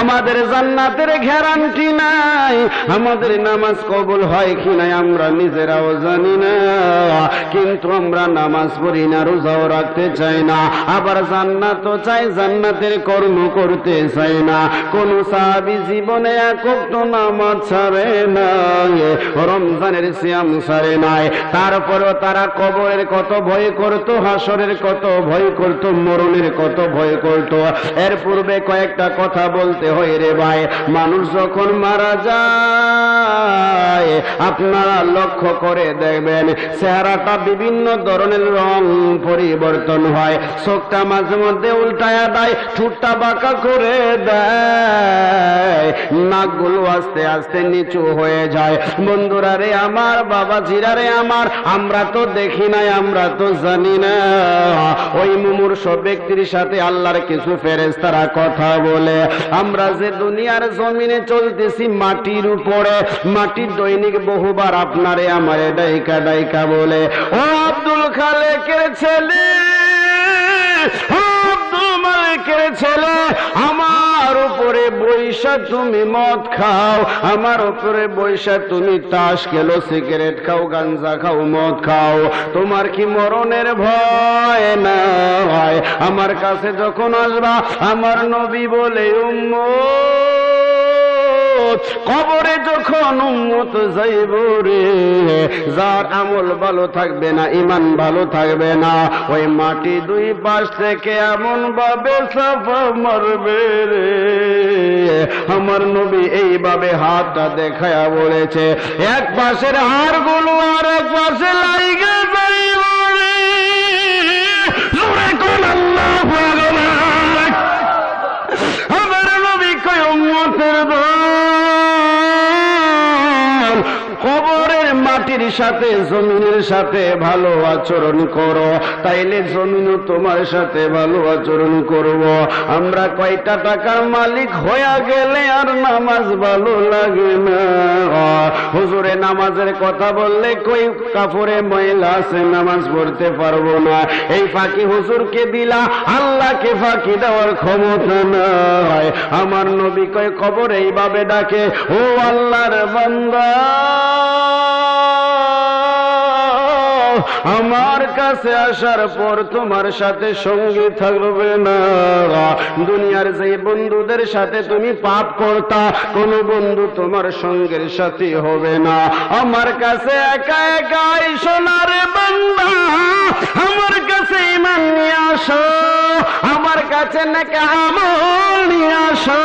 আমাদের জান্নাতের গ্যারান্টি নাই, আমাদের নামাজ কবুল হয় কিনা আমরা নিজেরাও জানি না, কিন্তু আমরা নামাজ পড়ি না, রোজাও রাখতে চাই না, আবার জান্নাতও চাই, জান্নাতের কর্ম করতে চাই না। কোন সাহাবী জীবনে এক ওয়াক্ত নামাজ ছাড়ে নাই, রমজানের সিয়াম ছাড়ে নাই, তারপরেও তারা কবরের কত ভয় করত, হাসরের কত ভয় করত, মরণের কত ভয় করত। এর পূর্বে কয়েকটা কথা বলতে হয় রে ভাই। মানুষ যখন মারা যায় আপনারা লক্ষ্য করে দেখবেন চেহারাটা বিভিন্ন ধরনের রং পরিবর্তন হয়, চোখটা মাঝে মধ্যে উল্টায়া দেয়, ঠোঁটটা বাঁকা করে দেয়, নাকগুলো আস্তে আস্তে নিচু হয়ে যায়। বন্ধুরা রে আমার, বাবাজিরা রে আমার, আমরা তো দেখি নাই, আমরা তো জানি না ওই মুমূর্ষ ব্যক্তির সাথে আল্লাহর কিছু ফেরেশতারা কথা বলে। আমরা যে দুনিয়ার জমিনে চলতেছি মাটির উপরে, মাটির দৈনিক বহুবার আপনারে আমারে ডাইকা ডাইকা বলে, ও আব্দুল খালেকের ছেলে, ও আব্দুল মালিকের ছেলে, আমার উপরে বৈশা তুমি মদ খাও, আমার উপরে বৈশা তুমি তাস খেলো, সিগারেট খাও, গাঞ্জা খাও, মদ খাও, তোমার কি মরণের ভয় না হয়? আমার কাছে যখন আসবা আমার নবী বলে উম্মত, কবরে যখন উম্মত যাইব রে, যার আমল ভালো থাকবে না, ঈমান ভালো থাকবে না, ওই মাটি দুই পাশ থেকে এমন ভাবে চাপা মারবে রে। আমার নবী এইভাবে হাতটা দেখায়া বলেছে, এক পাশের হাড়গুলো আর এক পাশে লাইগে যাইব রে। জোরে কোন আল্লাহু আকবার। আমার নবী কয় উম্মতের কবরের মাটির সাথে জমিনের সাথে ভালো আচরণ করো, তাইলে জমিনও তোমার সাথে ভালো আচরণ করব। আমরা কয়টা টাকার মালিক হয়ে গেলে আর নামাজ ভালো লাগে না। হুজুরে নামাজের কথা বললে কই কাপড়ে ময়লা আছে, নামাজ পড়তে পারবো না, এই ফাঁকি হুজুরকে দিলা, আল্লাহকে ফাঁকি দেওয়ার ক্ষমতা নাই। আমার নবী কয় কবর এইভাবে ডাকে, ও আল্লাহর বান্দা, আমার কাছে আসার পর তোমার সাথে সঙ্গী থাকবে না। দুনিয়ার যে বন্ধুদের সাথে তুমি পাপ করতা, কোন বন্ধু তোমার সঙ্গের সাথী হবে না। আমার কাছে একা একা সোনার বান্দা, আমার কাছে ঈমান নিয়ে আসো, আমার কাছে নেক আমল নিয়ে আসো।